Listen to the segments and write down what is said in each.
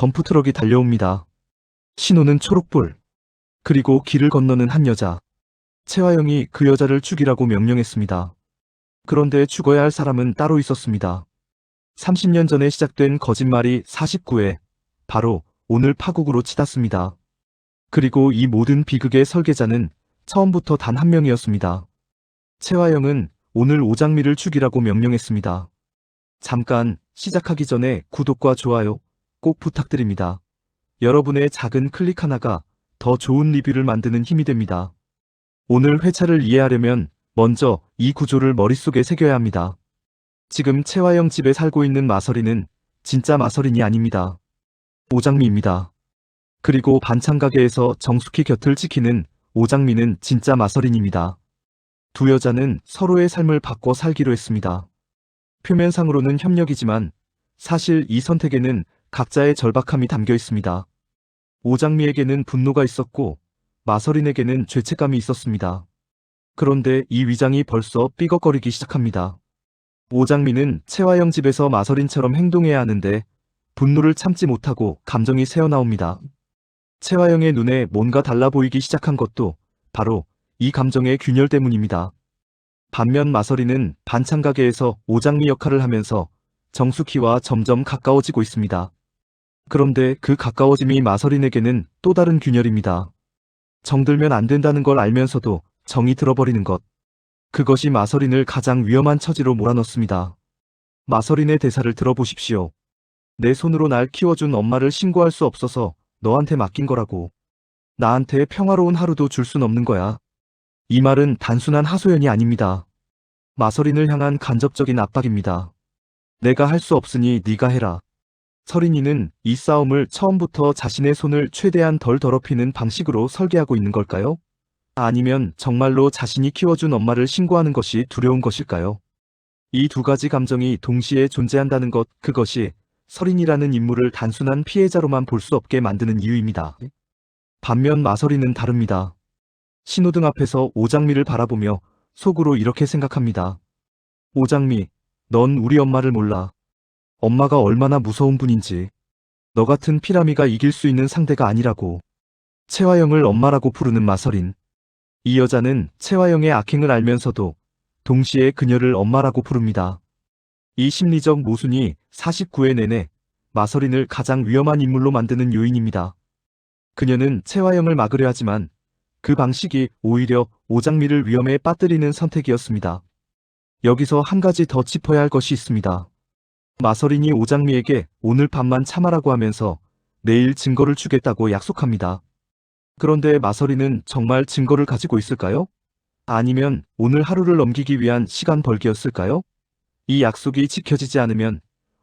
덤프트럭이 달려옵니다. 신호는 초록불. 그리고 길을 건너는 한 여자. 최화영이 그 여자를 죽이라고 명령했습니다. 그런데 죽어야 할 사람은 따로 있었습니다. 30년 전에 시작된 거짓말이 49회, 바로 오늘 파국으로 치닫습니다. 그리고 이 모든 비극의 설계자는 처음부터 단 한 명이었습니다. 최화영은 오늘 오장미를 죽이라고 명령했습니다. 잠깐 시작하기 전에 구독과 좋아요 꼭 부탁드립니다. 여러분의 작은 클릭 하나가 더 좋은 리뷰를 만드는 힘이 됩니다. 오늘 회차를 이해하려면 먼저 이 구조를 머릿속에 새겨야 합니다. 지금 최화영 집에 살고 있는 마서린은 진짜 마서린이 아닙니다. 오장미입니다. 그리고 반찬 가게에서 정숙희 곁을 지키는 오장미는 진짜 마서린입니다. 두 여자는 서로의 삶을 바꿔 살기로 했습니다. 표면상으로는 협력이지만 사실 이 선택에는 각자의 절박함이 담겨 있습니다. 오장미에게는 분노가 있었고 마서린에게는 죄책감이 있었습니다. 그런데 이 위장이 벌써 삐걱거리기 시작합니다. 오장미는 최화영 집에서 마서린처럼 행동해야 하는데 분노를 참지 못하고 감정이 새어나옵니다. 최화영의 눈에 뭔가 달라 보이기 시작한 것도 바로 이 감정의 균열 때문입니다. 반면 마서린은 반찬 가게에서 오장미 역할을 하면서 정숙희와 점점 가까워지고 있습니다. 그런데 그 가까워짐이 마서린에게는 또 다른 균열입니다. 정들면 안 된다는 걸 알면서도 정이 들어버리는 것. 그것이 마서린을 가장 위험한 처지로 몰아넣습니다. 마서린의 대사를 들어보십시오. 내 손으로 날 키워준 엄마를 신고할 수 없어서 너한테 맡긴 거라고. 나한테 평화로운 하루도 줄 순 없는 거야. 이 말은 단순한 하소연이 아닙니다. 마서린을 향한 간접적인 압박입니다. 내가 할 수 없으니 네가 해라. 서린이는 이 싸움을 처음부터 자신의 손을 최대한 덜 더럽히는 방식으로 설계하고 있는 걸까요? 아니면 정말로 자신이 키워준 엄마를 신고하는 것이 두려운 것일까요? 이 두 가지 감정이 동시에 존재한다는 것, 그것이 서린이라는 인물을 단순한 피해자로만 볼 수 없게 만드는 이유입니다. 반면 마서린은 다릅니다. 신호등 앞에서 오장미를 바라보며 속으로 이렇게 생각합니다. 오장미, 넌 우리 엄마를 몰라. 엄마가 얼마나 무서운 분인지. 너 같은 피라미가 이길 수 있는 상대가 아니라고. 최화영을 엄마라고 부르는 마서린. 이 여자는 최화영의 악행을 알면서도 동시에 그녀를 엄마라고 부릅니다. 이 심리적 모순이 49회 내내 마서린을 가장 위험한 인물로 만드는 요인입니다. 그녀는 최화영을 막으려 하지만 그 방식이 오히려 오장미를 위험에 빠뜨리는 선택이었습니다. 여기서 한 가지 더 짚어야 할 것이 있습니다. 마서린이 오장미에게 오늘 밤만 참아라고 하면서 내일 증거를 주겠다고 약속합니다. 그런데 마서린은 정말 증거를 가지고 있을까요? 아니면 오늘 하루를 넘기기 위한 시간 벌기였을까요? 이 약속이 지켜지지 않으면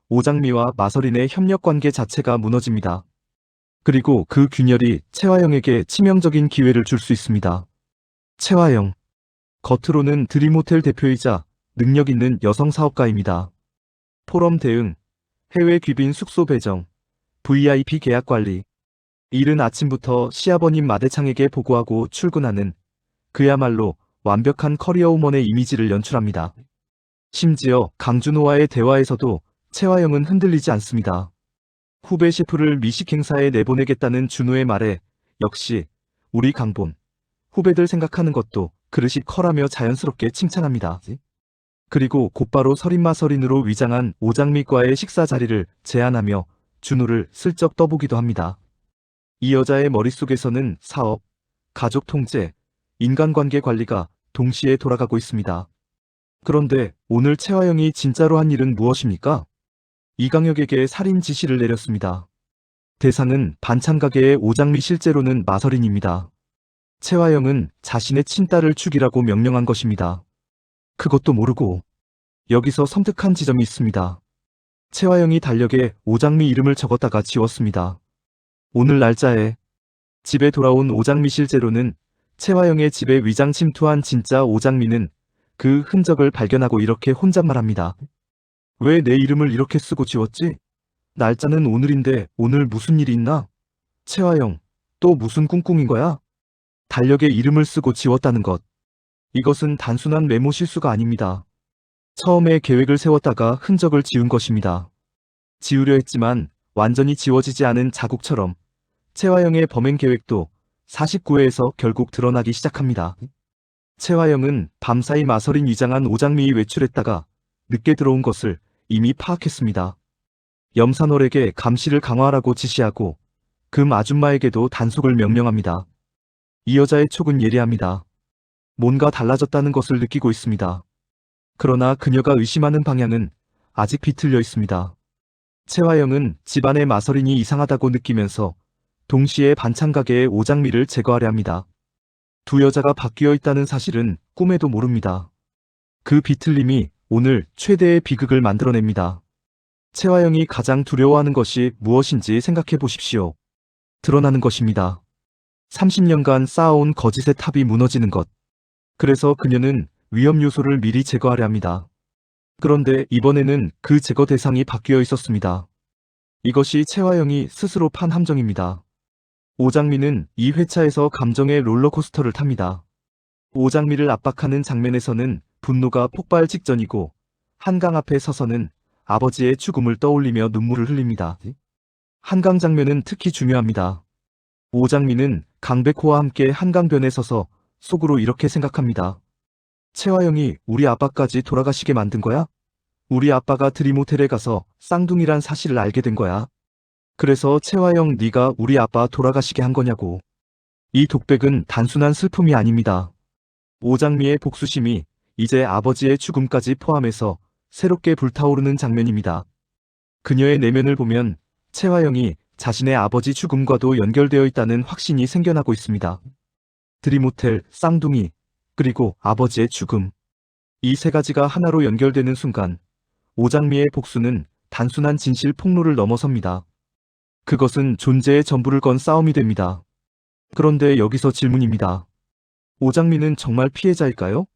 오장미와 마서린의 협력관계 자체가 무너집니다. 그리고 그 균열이 최화영에게 치명적인 기회를 줄 수 있습니다. 최화영. 겉으로는 드림호텔 대표이자 능력 있는 여성 사업가입니다. 포럼 대응, 해외 귀빈 숙소 배정, VIP 계약 관리. 이른 아침부터 시아버님 마대창에게 보고하고 출근하는 그야말로 완벽한 커리어 우먼의 이미지를 연출합니다. 심지어 강준호와의 대화에서도 최화영은 흔들리지 않습니다. 후배 셰프를 미식 행사에 내보내겠다는 준호의 말에 역시 우리 강본, 후배들 생각하는 것도 그릇이 커라며 자연스럽게 칭찬합니다. 그리고 곧바로 서린마서린으로 위장한 오장미과의 식사 자리를 제안하며 준호를 슬쩍 떠보기도 합니다. 이 여자의 머릿속에서는 사업, 가족 통제, 인간관계 관리가 동시에 돌아가고 있습니다. 그런데 오늘 최화영이 진짜로 한 일은 무엇입니까? 이강혁에게 살인 지시를 내렸습니다. 대상은 반찬 가게의 오장미, 실제로는 마서린입니다. 최화영은 자신의 친딸을 죽이라고 명령한 것입니다. 그것도 모르고 여기서 섬뜩한 지점이 있습니다. 최화영이 달력에 오장미 이름을 적었다가 지웠습니다. 오늘 날짜에 집에 돌아온 오장미, 실제로는 최화영의 집에 위장 침투한 진짜 오장미는 그 흔적을 발견하고 이렇게 혼잣말합니다. 왜 내 이름을 이렇게 쓰고 지웠지? 날짜는 오늘인데 오늘 무슨 일이 있나? 최화영, 또 무슨 꿍꿍인 거야? 달력에 이름을 쓰고 지웠다는 것. 이것은 단순한 메모 실수가 아닙니다. 처음에 계획을 세웠다가 흔적을 지운 것입니다. 지우려 했지만 완전히 지워지지 않은 자국처럼 채화영의 범행 계획도 49회에서 결국 드러나기 시작합니다. 채화영은 밤사이 마서린 위장한 오장미이 외출했다가 늦게 들어온 것을 이미 파악했습니다. 염산월에게 감시를 강화하라고 지시하고 금 아줌마에게도 단속을 명령합니다. 이 여자의 촉은 예리합니다. 뭔가 달라졌다는 것을 느끼고 있습니다. 그러나 그녀가 의심하는 방향은 아직 비틀려 있습니다. 채화영은 집안의 마서린이 이상하다고 느끼면서 동시에 반찬 가게의 오장미를 제거하려 합니다. 두 여자가 바뀌어 있다는 사실은 꿈에도 모릅니다. 그 비틀림이 오늘 최대의 비극을 만들어냅니다. 채화영이 가장 두려워하는 것이 무엇인지 생각해 보십시오. 드러나는 것입니다. 30년간 쌓아온 거짓의 탑이 무너지는 것. 그래서 그녀는 위험 요소를 미리 제거하려 합니다. 그런데 이번에는 그 제거 대상이 바뀌어 있었습니다. 이것이 채화영이 스스로 판 함정입니다. 오장미는 이 회차에서 감정의 롤러코스터를 탑니다. 오장미를 압박하는 장면에서는 분노가 폭발 직전이고 한강 앞에 서서는 아버지의 죽음을 떠올리며 눈물을 흘립니다. 한강 장면은 특히 중요합니다. 오장미는 강백호와 함께 한강변에 서서 속으로 이렇게 생각합니다. 채화영이 우리 아빠까지 돌아가시게 만든 거야? 우리 아빠가 드림호텔에 가서 쌍둥이란 사실을 알게 된 거야. 그래서 채화영 네가 우리 아빠 돌아가시게 한 거냐고. 이 독백은 단순한 슬픔이 아닙니다. 오장미의 복수심이 이제 아버지의 죽음까지 포함해서 새롭게 불타오르는 장면입니다. 그녀의 내면을 보면 채화영이 자신의 아버지 죽음과도 연결되어 있다는 확신이 생겨나고 있습니다. 드림호텔, 쌍둥이, 그리고 아버지의 죽음. 이 세 가지가 하나로 연결되는 순간 오장미의 복수는 단순한 진실 폭로를 넘어섭니다. 그것은 존재의 전부를 건 싸움이 됩니다. 그런데 여기서 질문입니다. 오장미는 정말 피해자일까요?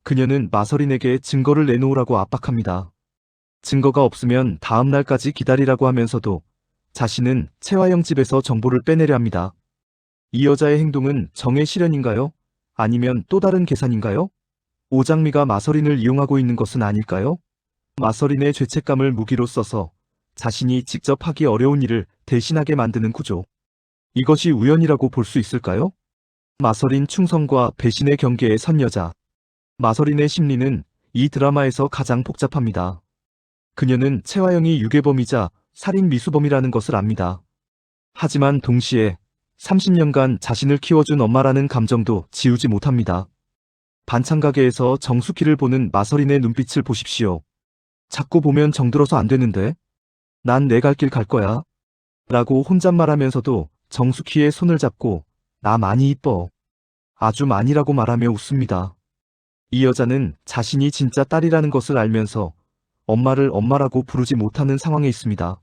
그녀는 마서린에게 증거를 내놓으라고 압박합니다. 증거가 없으면 다음 날까지 기다리라고 하면서도 자신은 채화영 집에서 정보를 빼내려 합니다. 이 여자의 행동은 정의 실현인가요? 아니면 또 다른 계산인가요? 오장미가 마서린을 이용하고 있는 것은 아닐까요? 마서린의 죄책감을 무기로 써서 자신이 직접 하기 어려운 일을 대신하게 만드는 구조. 이것이 우연이라고 볼 수 있을까요? 마서린 충성과 배신의 경계에 선 여자. 마서린의 심리는 이 드라마에서 가장 복잡합니다. 그녀는 채화영이 유괴범이자 살인 미수범이라는 것을 압니다. 하지만 동시에 30년간 자신을 키워준 엄마라는 감정도 지우지 못합니다. 반찬 가게에서 정숙희를 보는 마서린의 눈빛을 보십시오. 자꾸 보면 정들어서 안 되는데? 난 내 갈 길 갈 거야. 라고 혼잣말하면서도 정숙희의 손을 잡고 나 많이 이뻐. 아주 많이라고 말하며 웃습니다. 이 여자는 자신이 진짜 딸이라는 것을 알면서 엄마를 엄마라고 부르지 못하는 상황에 있습니다.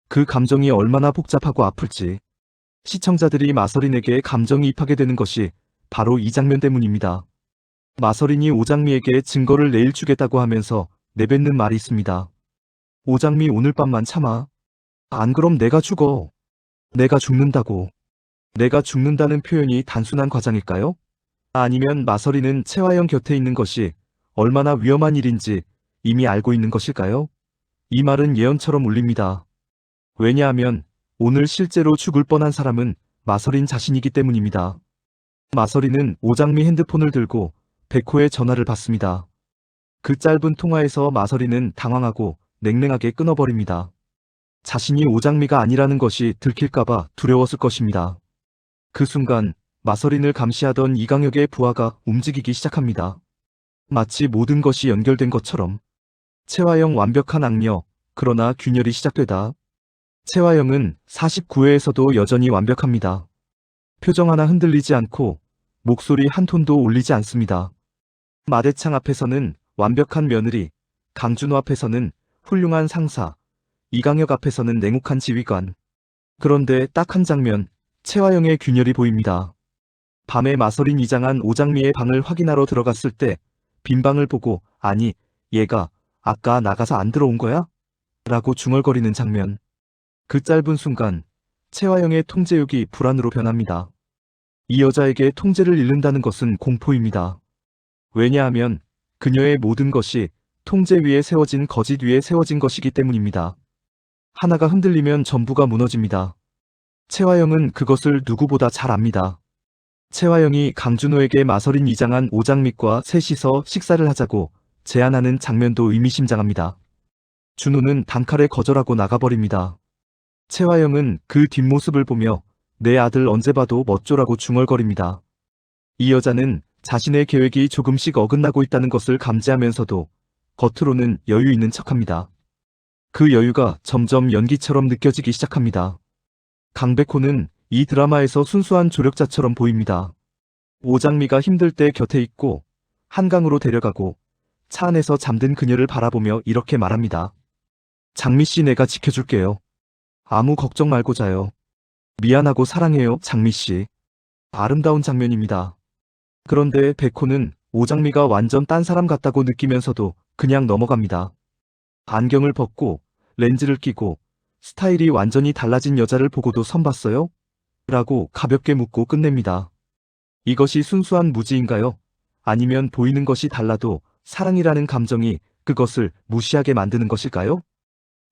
그 감정이 얼마나 복잡하고 아플지. 시청자들이 마서린에게 감정이입하게 되는 것이 바로 이 장면 때문입니다. 마서린이 오장미에게 증거를 내일 주겠다고 하면서 내뱉는 말이 있습니다. 오장미 오늘 밤만 참아. 안 그럼 내가 죽어. 내가 죽는다고. 내가 죽는다는 표현이 단순한 과장일까요? 아니면 마서린은 채화영 곁에 있는 것이 얼마나 위험한 일인지 이미 알고 있는 것일까요? 이 말은 예언처럼 울립니다. 왜냐하면 오늘 실제로 죽을 뻔한 사람은 마서린 자신이기 때문입니다. 마서린은 오장미 핸드폰을 들고 백호의 전화를 받습니다. 그 짧은 통화에서 마서린은 당황하고 냉랭하게 끊어버립니다. 자신이 오장미가 아니라는 것이 들킬까봐 두려웠을 것입니다. 그 순간 마서린을 감시하던 이강혁의 부하가 움직이기 시작합니다. 마치 모든 것이 연결된 것처럼. 채화영 완벽한 악녀, 그러나 균열이 시작되다. 채화영은 49회에서도 여전히 완벽합니다. 표정 하나 흔들리지 않고 목소리 한 톤도 올리지 않습니다. 마대창 앞에서는 완벽한 며느리, 강준호 앞에서는 훌륭한 상사, 이강혁 앞에서는 냉혹한 지휘관. 그런데 딱 한 장면, 채화영의 균열이 보입니다. 밤에 마서린 위장한 오장미의 방을 확인하러 들어갔을 때 빈 방을 보고 아니, 얘가 아까 나가서 안 들어온 거야? 라고 중얼거리는 장면. 그 짧은 순간 채화영의 통제욕이 불안으로 변합니다. 이 여자에게 통제를 잃는다는 것은 공포입니다. 왜냐하면 그녀의 모든 것이 통제 위에 세워진 거짓 위에 세워진 것이기 때문입니다. 하나가 흔들리면 전부가 무너집니다. 채화영은 그것을 누구보다 잘 압니다. 채화영이 강준호에게 마서린 이장한 오장밋과 셋이서 식사를 하자고 제안하는 장면도 의미심장합니다. 준호는 단칼에 거절하고 나가버립니다. 채화영은 그 뒷모습을 보며 내 아들 언제 봐도 멋져라고 중얼거립니다. 이 여자는 자신의 계획이 조금씩 어긋나고 있다는 것을 감지하면서도 겉으로는 여유 있는 척합니다. 그 여유가 점점 연기처럼 느껴지기 시작합니다. 강백호는 이 드라마에서 순수한 조력자처럼 보입니다. 오장미가 힘들 때 곁에 있고 한강으로 데려가고 차 안에서 잠든 그녀를 바라보며 이렇게 말합니다. 장미씨, 내가 지켜줄게요. 아무 걱정 말고 자요. 미안하고 사랑해요, 장미씨. 아름다운 장면입니다. 그런데 백호는 오장미가 완전 딴 사람 같다고 느끼면서도 그냥 넘어갑니다. 안경을 벗고 렌즈를 끼고 스타일이 완전히 달라진 여자를 보고도 선봤어요? 라고 가볍게 묻고 끝냅니다. 이것이 순수한 무지인가요? 아니면 보이는 것이 달라도 사랑이라는 감정이 그것을 무시하게 만드는 것일까요?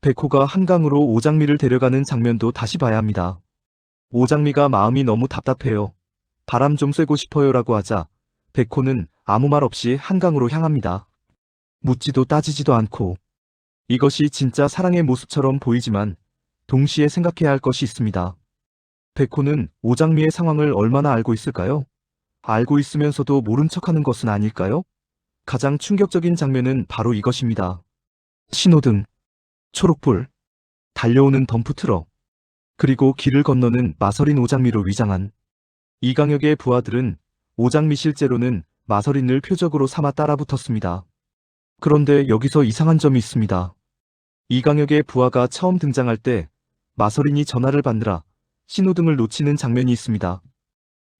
백호가 한강으로 오장미를 데려가는 장면도 다시 봐야 합니다. 오장미가 마음이 너무 답답해요. 바람 좀 쐬고 싶어요라고 하자 백호는 아무 말 없이 한강으로 향합니다. 묻지도 따지지도 않고. 이것이 진짜 사랑의 모습처럼 보이지만 동시에 생각해야 할 것이 있습니다. 백호는 오장미의 상황을 얼마나 알고 있을까요? 알고 있으면서도 모른 척하는 것은 아닐까요? 가장 충격적인 장면은 바로 이것입니다. 신호등, 초록불, 달려오는 덤프트럭, 그리고 길을 건너는 마서린 오장미로 위장한 이강혁의 부하들은 오장미 실제로는 마서린을 표적으로 삼아 따라붙었습니다. 그런데 여기서 이상한 점이 있습니다. 이강혁의 부하가 처음 등장할 때 마서린이 전화를 받느라 신호등을 놓치는 장면이 있습니다.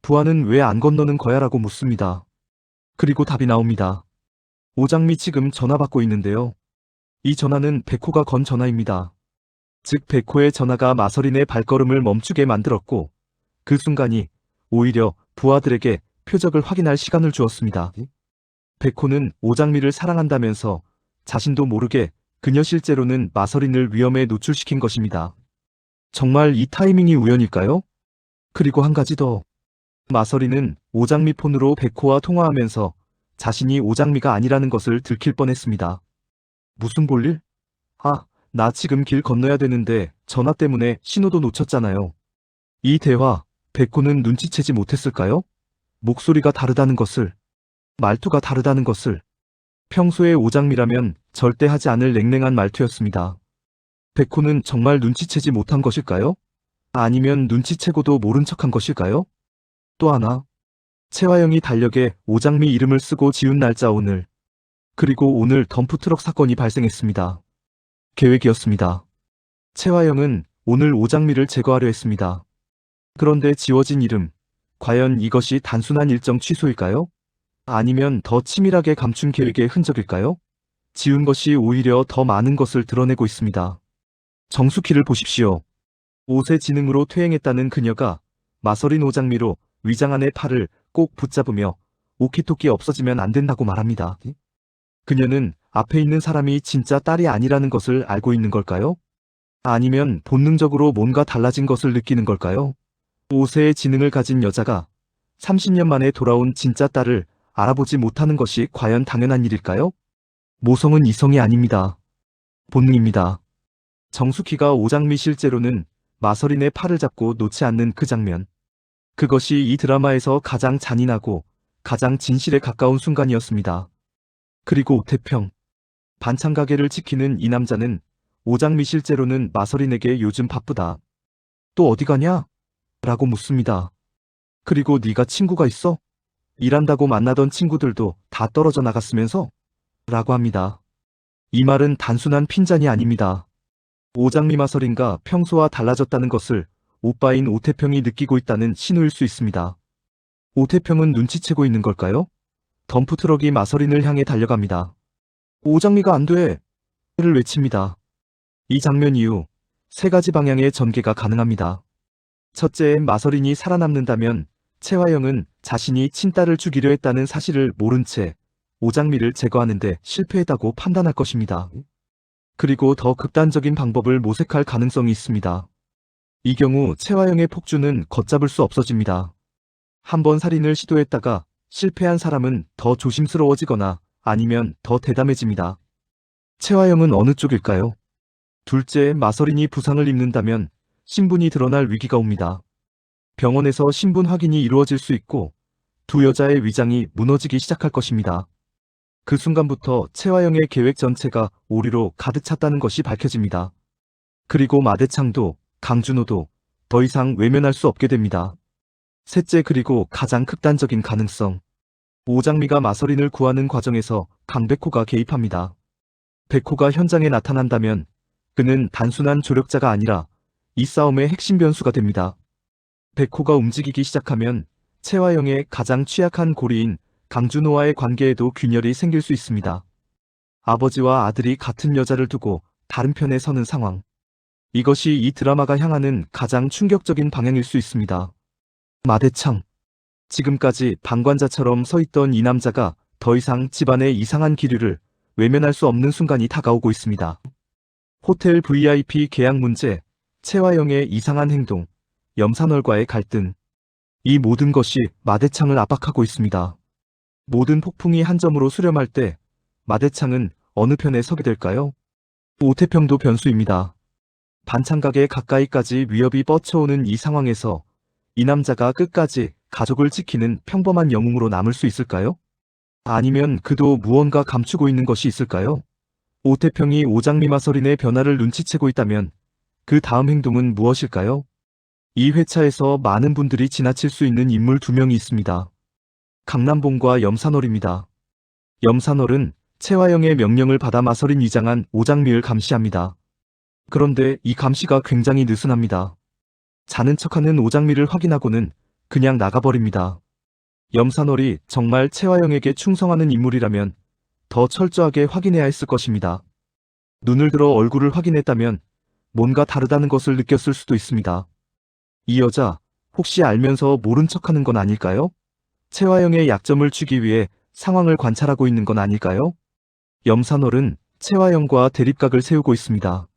부하는 왜 안 건너는 거야? 라고 묻습니다. 그리고 답이 나옵니다. 오장미 지금 전화 받고 있는데요. 이 전화는 백호가 건 전화입니다. 즉 백호의 전화가 마서린의 발걸음을 멈추게 만들었고 그 순간이 오히려 부하들에게 표적을 확인할 시간을 주었습니다. 백호는 오장미를 사랑한다면서 자신도 모르게 그녀 실제로는 마서린을 위험에 노출시킨 것입니다. 정말 이 타이밍이 우연일까요? 그리고 한 가지 더. 마서린은 오장미 폰으로 백호와 통화하면서 자신이 오장미가 아니라는 것을 들킬 뻔했습니다. 무슨 볼일? 나 지금 길 건너야 되는데 전화 때문에 신호도 놓쳤잖아요. 이 대화, 백호는 눈치채지 못했을까요? 목소리가 다르다는 것을, 말투가 다르다는 것을. 평소에 오장미라면 절대 하지 않을 냉랭한 말투였습니다. 백호는 정말 눈치채지 못한 것일까요? 아니면 눈치채고도 모른 척한 것일까요? 또 하나, 채화영이 달력에 오장미 이름을 쓰고 지운 날짜 오늘, 그리고 오늘 덤프트럭 사건이 발생했습니다. 계획이었습니다. 채화영은 오늘 오장미를 제거하려 했습니다. 그런데 지워진 이름, 과연 이것이 단순한 일정 취소일까요? 아니면 더 치밀하게 감춘 계획의 흔적일까요? 지운 것이 오히려 더 많은 것을 드러내고 있습니다. 정수키를 보십시오. 옷의 지능으로 퇴행했다는 그녀가 마서린 오장미로 위장안의 팔을 꼭 붙잡으며 오키토키 없어지면 안 된다고 말합니다. 그녀는 앞에 있는 사람이 진짜 딸이 아니라는 것을 알고 있는 걸까요? 아니면 본능적으로 뭔가 달라진 것을 느끼는 걸까요? 5세의 지능을 가진 여자가 30년 만에 돌아온 진짜 딸을 알아보지 못하는 것이 과연 당연한 일일까요? 모성은 이성이 아닙니다. 본능입니다. 정수키가 오장미 실제로는 마서린의 팔을 잡고 놓지 않는 그 장면. 그것이 이 드라마에서 가장 잔인하고 가장 진실에 가까운 순간이었습니다. 그리고 오태평. 반찬 가게를 지키는 이 남자는 오장미 실제로는 마서린에게 요즘 바쁘다. 또 어디 가냐? 라고 묻습니다. 그리고 네가 친구가 있어? 일한다고 만나던 친구들도 다 떨어져 나갔으면서? 라고 합니다. 이 말은 단순한 핀잔이 아닙니다. 오장미 마서린과 평소와 달라졌다는 것을 오빠인 오태평이 느끼고 있다는 신호일 수 있습니다. 오태평은 눈치채고 있는 걸까요? 덤프트럭이 마서린을 향해 달려갑니다. 오장미가 안 돼! 를 외칩니다. 이 장면 이후 세 가지 방향의 전개가 가능합니다. 첫째, 마서린이 살아남는다면 채화영은 자신이 친딸을 죽이려 했다는 사실을 모른 채 오장미를 제거하는데 실패했다고 판단할 것입니다. 그리고 더 극단적인 방법을 모색할 가능성이 있습니다. 이 경우 채화영의 폭주는 걷잡을 수 없어집니다. 한번 살인을 시도했다가 실패한 사람은 더 조심스러워지거나 아니면 더 대담해집니다. 채화영은 어느 쪽일까요? 둘째, 마서린이 부상을 입는다면 신분이 드러날 위기가 옵니다. 병원에서 신분 확인이 이루어질 수 있고 두 여자의 위장이 무너지기 시작할 것입니다. 그 순간부터 채화영의 계획 전체가 오류로 가득 찼다는 것이 밝혀집니다. 그리고 마대창도 강준호도 더 이상 외면할 수 없게 됩니다. 셋째, 그리고 가장 극단적인 가능성. 오장미가 마서린을 구하는 과정에서 강백호가 개입합니다. 백호가 현장에 나타난다면 그는 단순한 조력자가 아니라 이 싸움의 핵심 변수가 됩니다. 백호가 움직이기 시작하면 채화영의 가장 취약한 고리인 강준호와의 관계에도 균열이 생길 수 있습니다. 아버지와 아들이 같은 여자를 두고 다른 편에 서는 상황. 이것이 이 드라마가 향하는 가장 충격적인 방향일 수 있습니다. 마대창. 지금까지 방관자처럼 서 있던 이 남자가 더 이상 집안의 이상한 기류를 외면할 수 없는 순간이 다가오고 있습니다. 호텔 VIP 계약 문제, 채화영의 이상한 행동, 염산월과의 갈등. 이 모든 것이 마대창을 압박하고 있습니다. 모든 폭풍이 한 점으로 수렴할 때 마대창은 어느 편에 서게 될까요? 오태평도 변수입니다. 반찬가게 가까이까지 위협이 뻗쳐오는 이 상황에서 이 남자가 끝까지 가족을 지키는 평범한 영웅으로 남을 수 있을까요? 아니면 그도 무언가 감추고 있는 것이 있을까요? 오태평이 오장미 마서린의 변화를 눈치채고 있다면 그 다음 행동은 무엇일까요? 이 회차에서 많은 분들이 지나칠 수 있는 인물 두 명이 있습니다. 강남봉과 염산월입니다. 염산월은 채화영의 명령을 받아 마서린 위장한 오장미를 감시합니다. 그런데 이 감시가 굉장히 느슨합니다. 자는 척하는 오장미를 확인하고는 그냥 나가버립니다. 염산월이 정말 채화영에게 충성하는 인물이라면 더 철저하게 확인해야 했을 것입니다. 눈을 들어 얼굴을 확인했다면 뭔가 다르다는 것을 느꼈을 수도 있습니다. 이 여자 혹시 알면서 모른 척하는 건 아닐까요? 채화영의 약점을 추기 위해 상황을 관찰하고 있는 건 아닐까요? 염산월은 채화영과 대립각을 세우고 있습니다.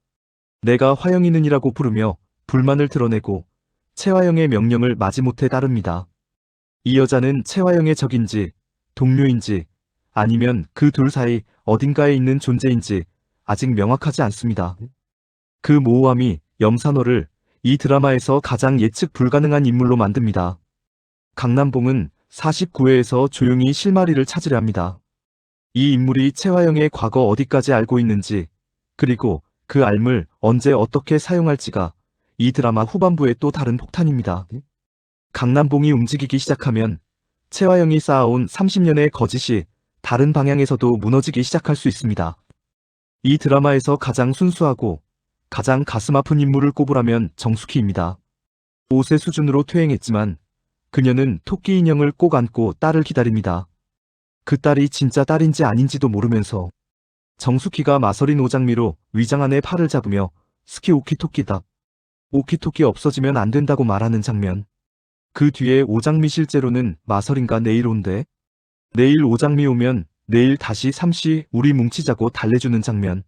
내가 화영이는이라고 부르며 불만을 드러내고 채화영의 명령을 마지못해 따릅니다. 이 여자는 채화영의 적인지 동료인지 아니면 그 둘 사이 어딘가에 있는 존재인지 아직 명확하지 않습니다. 그 모호함이 염산월을 이 드라마에서 가장 예측 불가능한 인물로 만듭니다. 강남봉은 49회에서 조용히 실마리를 찾으려 합니다. 이 인물이 채화영의 과거 어디까지 알고 있는지 그리고 그 알물 언제 어떻게 사용할지가 이 드라마 후반부의 또 다른 폭탄입니다. 강남봉이 움직이기 시작하면 채화영이 쌓아온 30년의 거짓이 다른 방향에서도 무너지기 시작할 수 있습니다. 이 드라마에서 가장 순수하고 가장 가슴 아픈 인물을 꼽으라면 정숙희입니다. 5세 수준으로 퇴행했지만 그녀는 토끼 인형을 꼭 안고 딸을 기다립니다. 그 딸이 진짜 딸인지 아닌지도 모르면서 정숙희가 마서린 오장미로 위장 안에 팔을 잡으며 스키 오키토키다. 오키토키 없어지면 안 된다고 말하는 장면. 그 뒤에 오장미 실제로는 마서린가 내일 온대. 내일 오장미 오면 내일 다시 삼시 우리 뭉치자고 달래주는 장면.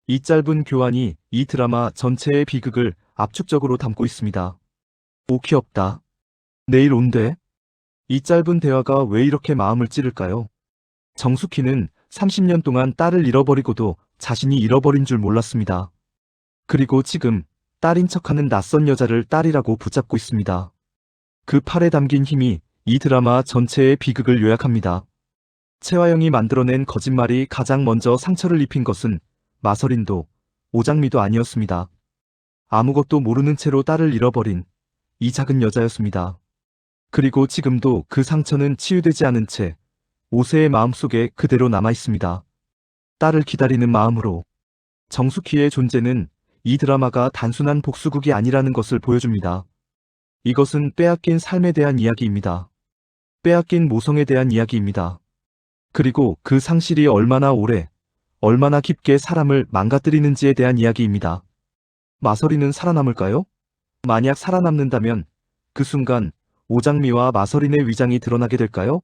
이 짧은 교환이 이 드라마 전체의 비극을 압축적으로 담고 있습니다. 오키 없다. 내일 온대. 이 짧은 대화가 왜 이렇게 마음을 찌를까요? 정숙희는 30년 동안 딸을 잃어버리고도 자신이 잃어버린 줄 몰랐습니다. 그리고 지금 딸인 척하는 낯선 여자를 딸이라고 붙잡고 있습니다. 그 팔에 담긴 힘이 이 드라마 전체의 비극을 요약합니다. 채화영이 만들어낸 거짓말이 가장 먼저 상처를 입힌 것은 마서린도 오장미도 아니었습니다. 아무것도 모르는 채로 딸을 잃어버린 이 작은 여자였습니다. 그리고 지금도 그 상처는 치유되지 않은 채 5세의 마음속에 그대로 남아있습니다. 딸을 기다리는 마음으로. 정숙희의 존재는 이 드라마가 단순한 복수극이 아니라는 것을 보여줍니다. 이것은 빼앗긴 삶에 대한 이야기입니다. 빼앗긴 모성에 대한 이야기입니다. 그리고 그 상실이 얼마나 오래, 얼마나 깊게 사람을 망가뜨리는지에 대한 이야기입니다. 마서린은 살아남을까요? 만약 살아남는다면 그 순간 오장미와 마서린의 위장이 드러나게 될까요?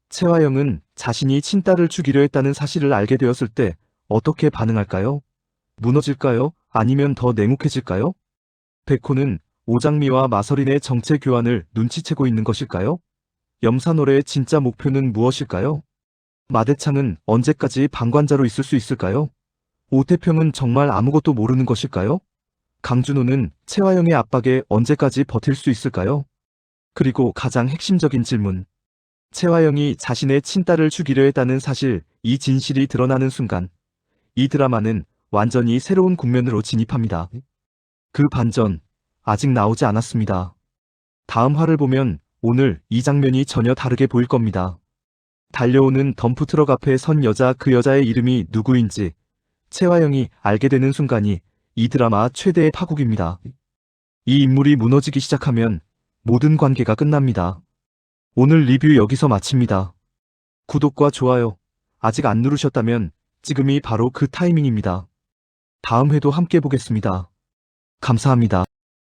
채화영은 자신이 친딸을 죽이려 했다는 사실을 알게 되었을 때 어떻게 반응할까요? 무너질까요? 아니면 더 냉혹해질까요? 백호는 오장미와 마서린의 정체 교환을 눈치채고 있는 것일까요? 염산월의 진짜 목표는 무엇일까요? 마대창은 언제까지 방관자로 있을 수 있을까요? 오태평은 정말 아무것도 모르는 것일까요? 강준호는 채화영의 압박에 언제까지 버틸 수 있을까요? 그리고 가장 핵심적인 질문. 채화영이 자신의 친딸을 죽이려 했다는 사실, 이 진실이 드러나는 순간, 이 드라마는 완전히 새로운 국면으로 진입합니다. 그 반전, 아직 나오지 않았습니다. 다음 화를 보면 오늘 이 장면이 전혀 다르게 보일 겁니다. 달려오는 덤프트럭 앞에 선 여자, 그 여자의 이름이 누구인지 채화영이 알게 되는 순간이 이 드라마 최대의 파국입니다. 이 인물이 무너지기 시작하면 모든 관계가 끝납니다. 오늘 리뷰 여기서 마칩니다. 구독과 좋아요 아직 안 누르셨다면 지금이 바로 그 타이밍입니다. 다음 회도 함께 보겠습니다. 감사합니다.